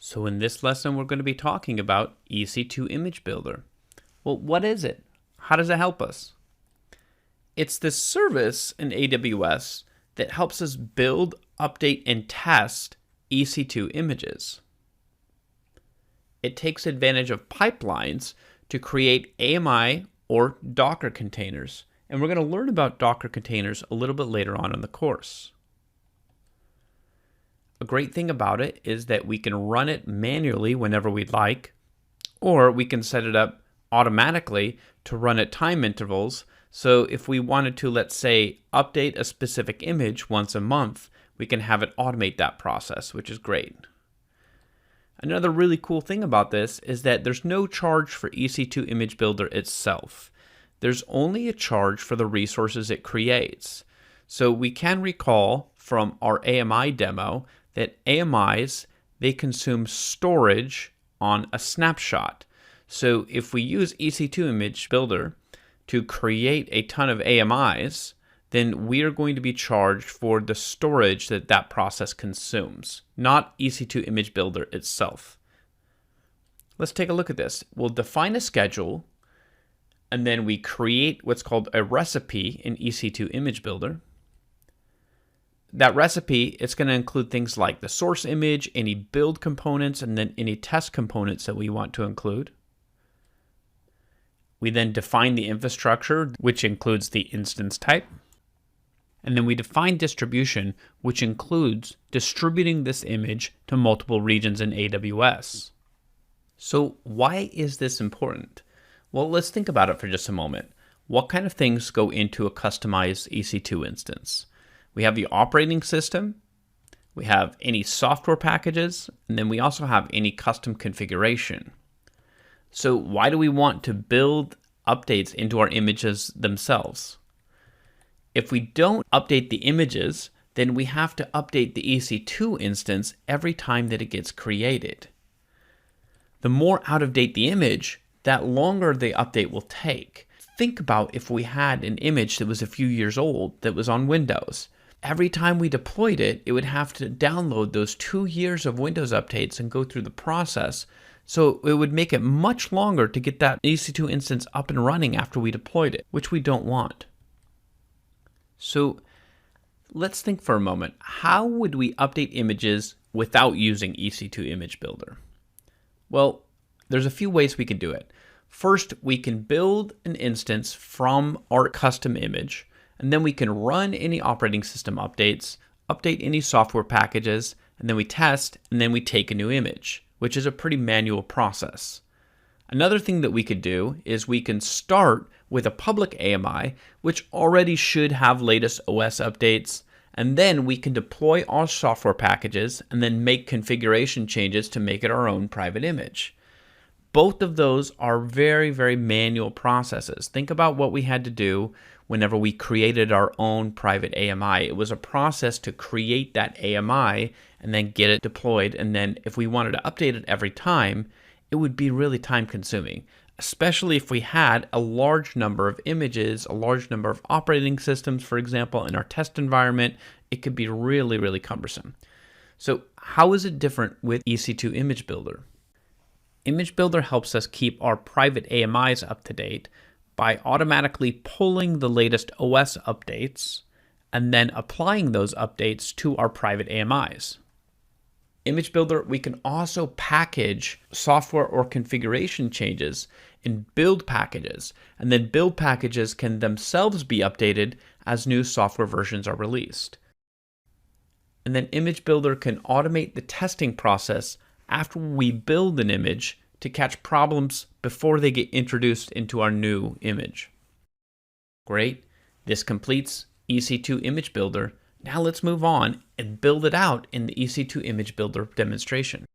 So in this lesson, we're going to be talking about EC2 Image Builder. Well, what is it? How does it help us? It's this service in AWS that helps us build, update, and test EC2 images. It takes advantage of pipelines to create AMI or Docker containers. And we're going to learn about Docker containers a little bit later on in the course. A great thing about it is that we can run it manually whenever we'd like, or we can set it up automatically to run at time intervals. So if we wanted to, let's say, update a specific image once a month, we can have it automate that process, which is great. Another really cool thing about this is that there's no charge for EC2 Image Builder itself. There's only a charge for the resources it creates. So we can recall from our AMI demo that AMIs, they consume storage on a snapshot. So if we use EC2 Image Builder to create a ton of AMIs, then we are going to be charged for the storage that that process consumes, not EC2 Image Builder itself. Let's take a look at this. We'll define a schedule, and then we create what's called a recipe in EC2 Image Builder. That recipe, it's going to include things like the source image, any build components, and then any test components that we want to include. We then define the infrastructure, which includes the instance type. And then we define distribution, which includes distributing this image to multiple regions in AWS. So why is this important? Well, let's think about it for just a moment. What kind of things go into a customized EC2 instance? We have the operating system, we have any software packages, and then we also have any custom configuration. So why do we want to build updates into our images themselves? If we don't update the images, then we have to update the EC2 instance every time that it gets created. The more out of date the image, that longer the update will take. Think about if we had an image that was a few years old that was on Windows. Every time we deployed it, it would have to download those 2 years of Windows updates and go through the process. So it would make it much longer to get that EC2 instance up and running after we deployed it, which we don't want. So let's think for a moment. How would we update images without using EC2 Image Builder? Well, there's a few ways we can do it. First, we can build an instance from our custom image, and then we can run any operating system updates, update any software packages, and then we test, and then we take a new image, which is a pretty manual process. Another thing that we could do is we can start with a public AMI, which already should have latest OS updates, and then we can deploy our software packages and then make configuration changes to make it our own private image. Both of those are very, very manual processes. Think about what we had to do whenever we created our own private AMI. It was a process to create that AMI and then get it deployed. And then if we wanted to update it every time, it would be really time consuming, especially if we had a large number of images, a large number of operating systems, for example, in our test environment. It could be really, really cumbersome. So how is it different with EC2 Image Builder? Image Builder helps us keep our private AMIs up to date by automatically pulling the latest OS updates and then applying those updates to our private AMIs. Image Builder, we can also package software or configuration changes in build packages, and then build packages can themselves be updated as new software versions are released. And then Image Builder can automate the testing process after we build an image to catch problems before they get introduced into our new image. Great, this completes EC2 Image Builder. Now let's move on and build it out in the EC2 Image Builder demonstration.